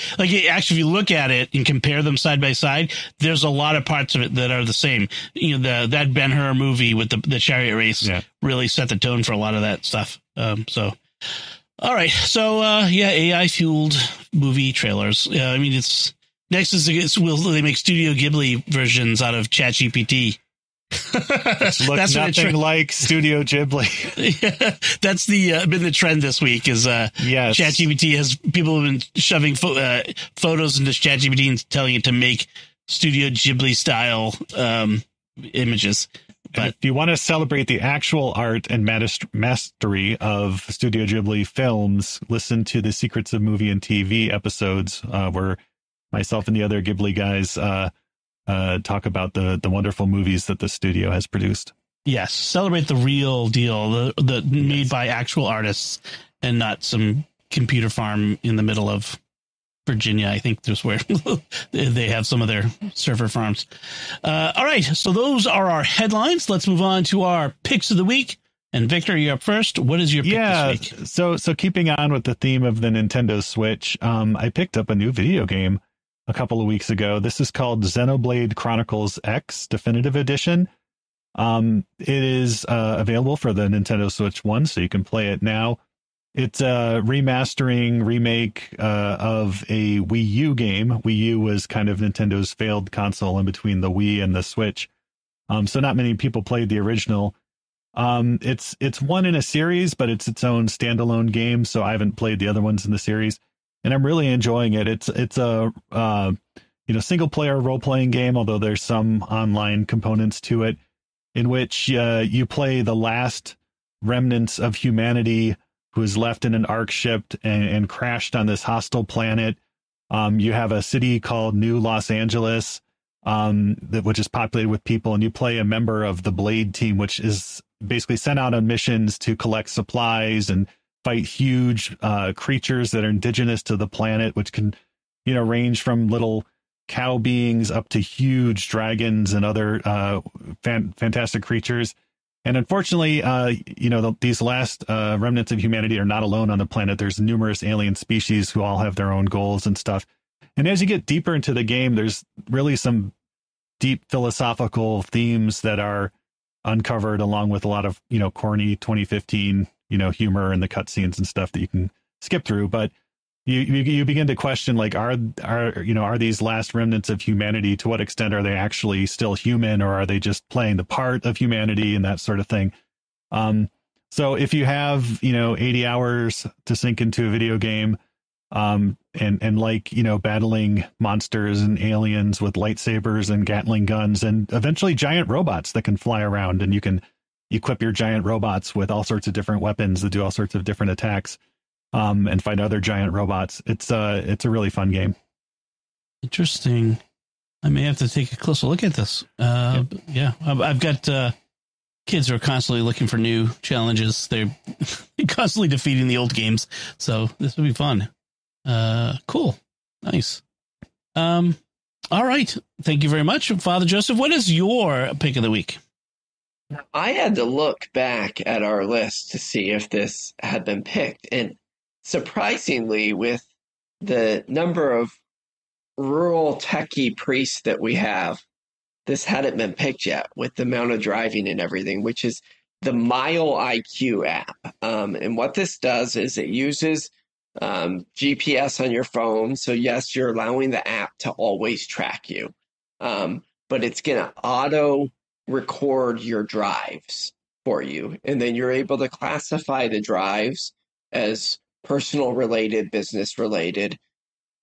Speaker 1: actually, if you look at it and compare them side by side, there's a lot of parts of it that are the same. That Ben-Hur movie with the chariot race really set the tone for a lot of that stuff. All right. So, AI fueled movie trailers. I mean, will they make Studio Ghibli versions out of ChatGPT?
Speaker 2: That's nothing like Studio Ghibli.
Speaker 1: Yeah, that's been the trend this week is,
Speaker 2: yes.
Speaker 1: ChatGPT has people have been shoving photos into ChatGPT and telling it to make Studio Ghibli style, images. But
Speaker 2: if you want to celebrate the actual art and mastery of Studio Ghibli films, listen to the Secrets of Movie and TV episodes, where myself and the other Ghibli guys talk about the wonderful movies that the studio has produced.
Speaker 1: Yes, celebrate the real deal, the made by actual artists and not some computer farm in the middle of Virginia. I think there's where they have some of their server farms. All right, so those are our headlines. Let's move on to our picks of the week. And Victor, you're up first. What is your pick this week?
Speaker 2: So keeping on with the theme of the Nintendo Switch, I picked up a new video game a couple of weeks ago. This is called Xenoblade Chronicles X Definitive Edition. It is available for the Nintendo Switch 1, so you can play it now. It's a remake of a Wii U game. Wii U was kind of Nintendo's failed console in between the Wii and the Switch. So not many people played the original. It's one in a series, but it's its own standalone game, so I haven't played the other ones in the series, and I'm really enjoying it. It's a single player role playing game, although there's some online components to it, in which you play the last remnants of humanity who is left in an Ark ship and crashed on this hostile planet. You have a city called New Los Angeles, which is populated with people, and you play a member of the Blade team, which is basically sent out on missions to collect supplies and fight huge creatures that are indigenous to the planet, which can, range from little cow beings up to huge dragons and other fantastic creatures. And unfortunately, these last remnants of humanity are not alone on the planet. There's numerous alien species who all have their own goals and stuff. And as you get deeper into the game, there's really some deep philosophical themes that are uncovered, along with a lot of, corny 2015, humor in the cutscenes and stuff that you can skip through. But you begin to question, like, are these last remnants of humanity, to what extent are they actually still human, or are they just playing the part of humanity and that sort of thing? So if you have, 80 hours to sink into a video game, and like, battling monsters and aliens with lightsabers and Gatling guns and eventually giant robots that can fly around, and you can equip your giant robots with all sorts of different weapons that do all sorts of different attacks, and fight other giant robots. It's a really fun game.
Speaker 1: Interesting. I may have to take a closer look at this. Yeah, I've got kids who are constantly looking for new challenges. They're constantly defeating the old games, so this will be fun. Cool. Nice. All right. Thank you very much, Father Joseph. What is your pick of the week?
Speaker 3: I had to look back at our list to see if this had been picked. And surprisingly, with the number of rural techie priests that we have, this hadn't been picked yet, with the amount of driving and everything, which is the Mile IQ app. And what this does is it uses GPS on your phone. So yes, you're allowing the app to always track you, but it's going to auto record your drives for you. And then you're able to classify the drives as personal related, business related,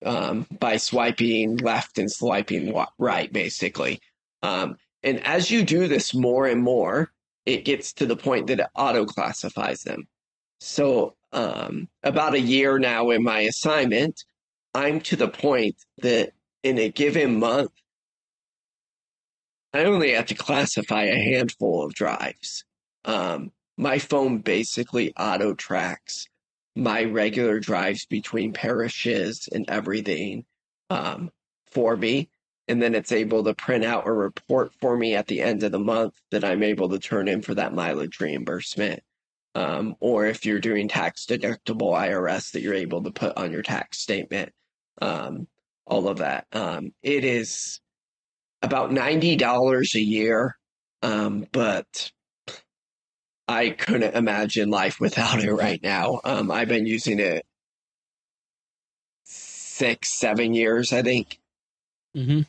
Speaker 3: by swiping left and swiping right, basically. And as you do this more and more, it gets to the point that it auto classifies them. So about a year now in my assignment, I'm to the point that in a given month, I only have to classify a handful of drives. My phone basically auto tracks my regular drives between parishes and everything for me. And then it's able to print out a report for me at the end of the month that I'm able to turn in for that mileage reimbursement. Or if you're doing tax deductible IRS, that you're able to put on your tax statement, all of that. It is about $90 a year, but I couldn't imagine life without it right now. I've been using it 6-7 years, I think.
Speaker 1: Mm-hmm.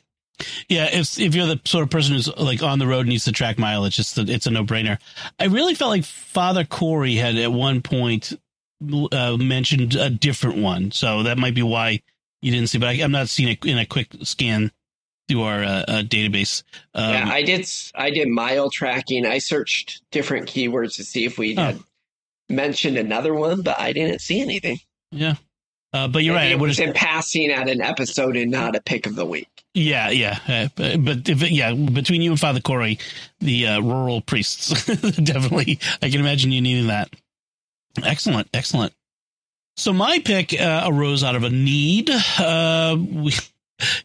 Speaker 1: Yeah, if you're the sort of person who's like on the road and needs to track mileage, it's a no-brainer. I really felt like Father Corey had at one point mentioned a different one, so that might be why you didn't see. But I'm not seeing it in a quick scan through our database.
Speaker 3: Yeah, I did mile tracking. I searched different keywords to see if we had mentioned another one, but I didn't see anything.
Speaker 1: Yeah, but you're right.
Speaker 3: It was in passing at an episode and not a pick of the week.
Speaker 1: Yeah. But between you and Father Corey, the rural priests, definitely, I can imagine you needing that. Excellent. So my pick arose out of a need.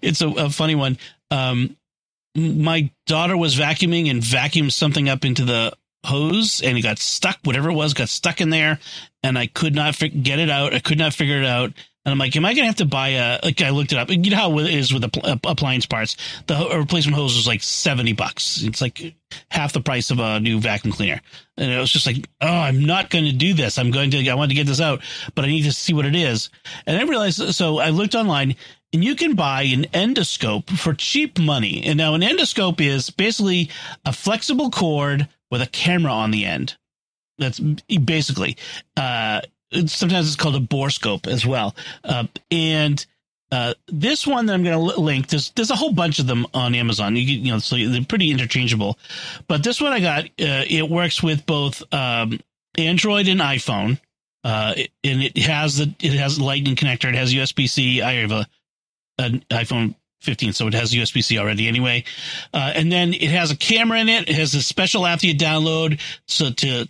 Speaker 1: It's a funny one. My daughter was vacuuming and vacuumed something up into the hose, and it got stuck. Whatever it was got stuck in there, and I could not get it out. I could not figure it out. And I'm like, am I going to have to buy I looked it up. You know how it is with appliance parts. The replacement hose was like $70. It's like half the price of a new vacuum cleaner. And it was just like, oh, I'm not going to do this. I want to get this out, but I need to see what it is. And I realized, so I looked online, and you can buy an endoscope for cheap money. And now an endoscope is basically a flexible cord with a camera on the end. That's basically, sometimes it's called a borescope as well. This one that I'm going to link, there's a whole bunch of them on Amazon. So they're pretty interchangeable. But this one I got, it works with both Android and iPhone. And it has Lightning connector. It has USB-C. I have an iPhone 15, so it has USB-C already anyway. And then it has a camera in it. It has a special app that you download so to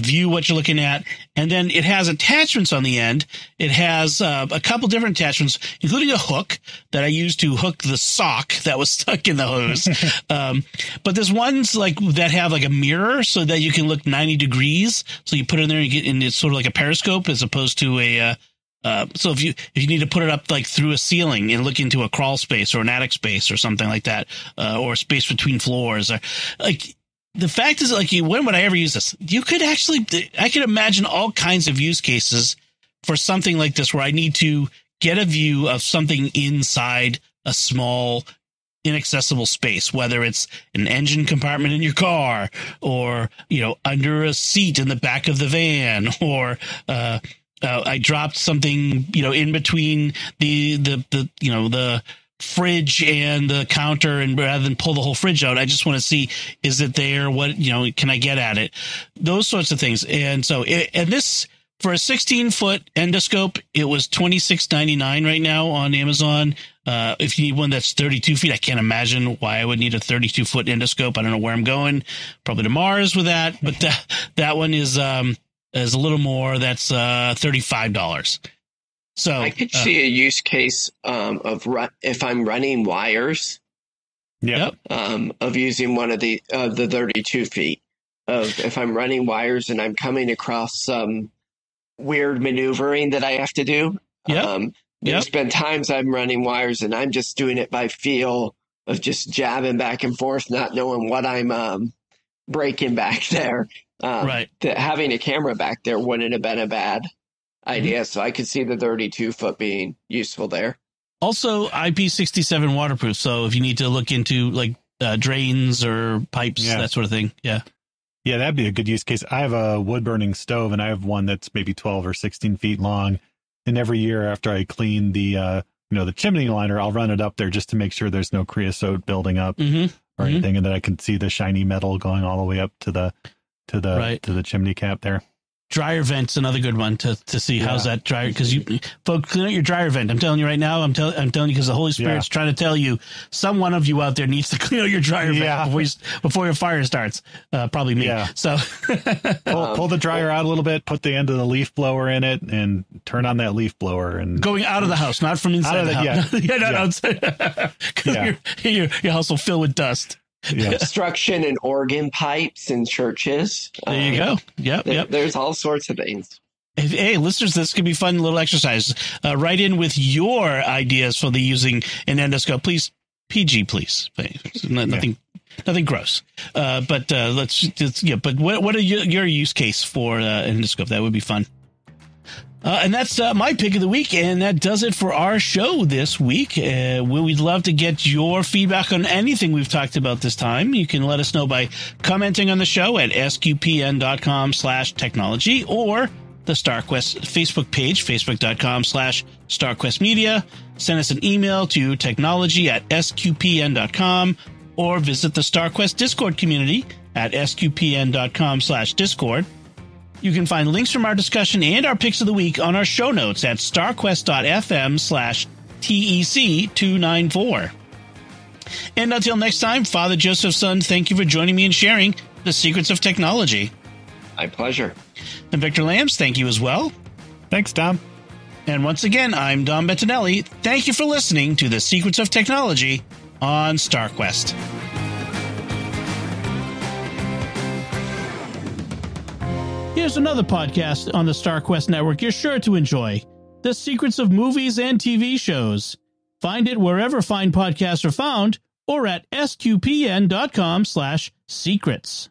Speaker 1: view what you're looking at. And then it has attachments on the end. It has a couple different attachments, including a hook that I used to hook the sock that was stuck in the hose. But there's ones like that have like a mirror so that you can look 90 degrees. So you put it in there and it's sort of like a periscope as opposed to a so if you need to put it up like through a ceiling and look into a crawl space or an attic space or something like that, or a space between floors, or like the fact is, like, when would I ever use this? I could imagine all kinds of use cases for something like this where I need to get a view of something inside a small, inaccessible space, whether it's an engine compartment in your car or, under a seat in the back of the van, or, I dropped something, in between the fridge and the counter, and rather than pull the whole fridge out, I just want to see, is it there? What, can I get at it? Those sorts of things. And so, this, for a 16-foot endoscope, it was $26.99 right now on Amazon. If you need one that's 32 feet, I can't imagine why I would need a 32-foot endoscope. I don't know where I'm going, probably to Mars with that. But that one is a little more. That's $35. So
Speaker 3: I could see a use case if I'm running wires.
Speaker 1: Yep.
Speaker 3: Of using one of the 32 feet. If I'm running wires and I'm coming across some weird maneuvering that I have to do. There's been times I'm running wires and I'm just doing it by feel of just jabbing back and forth, not knowing what I'm breaking back there.
Speaker 1: Right.
Speaker 3: That having a camera back there wouldn't have been a bad idea. So I could see the 32-foot being useful there.
Speaker 1: Also, IP67 waterproof. So if you need to look into like drains or pipes, that sort of thing. Yeah.
Speaker 2: Yeah, that'd be a good use case. I have a wood burning stove, and I have one that's maybe 12 or 16 feet long. And every year after I clean the chimney liner, I'll run it up there just to make sure there's no creosote building up or anything, and that I can see the shiny metal going all the way up to the chimney cap there.
Speaker 1: Dryer vent's another good one to see how's that dryer, because folks, clean out your dryer vent. I'm telling you right now. I'm telling you because the Holy Spirit's trying to tell you. Some one of you out there needs to clean out your dryer vent before your fire starts. Probably me. Yeah. So
Speaker 2: pull the dryer out a little bit, put the end of the leaf blower in it, and turn on that leaf blower. And
Speaker 1: going out of the house, not from inside the house. Your house will fill with dust.
Speaker 3: Construction and organ pipes in churches.
Speaker 1: There you go. Yep.
Speaker 3: There's all sorts of things.
Speaker 1: Hey, listeners, this could be fun little exercise. Write in with your ideas for using an endoscope. Please, PG, please. Nothing gross. But what are your use case for an endoscope? That would be fun. And that's my pick of the week, and that does it for our show this week. We'd love to get your feedback on anything we've talked about this time. You can let us know by commenting on the show at sqpn.com/technology or the StarQuest Facebook page, facebook.com/StarQuestMedia. Send us an email to technology@sqpn.com or visit the StarQuest Discord community at sqpn.com/Discord. You can find links from our discussion and our picks of the week on our show notes at starquest.fm/TEC294. And until next time, Father Joseph's son, thank you for joining me and sharing the secrets of technology.
Speaker 3: My pleasure.
Speaker 1: And Victor Lambs, thank you as well.
Speaker 2: Thanks, Tom.
Speaker 1: And once again, I'm Don Bettinelli. Thank you for listening to the Secrets of Technology on StarQuest. Here's another podcast on the StarQuest network you're sure to enjoy. The Secrets of Movies and TV Shows. Find it wherever fine podcasts are found or at sqpn.com/secrets.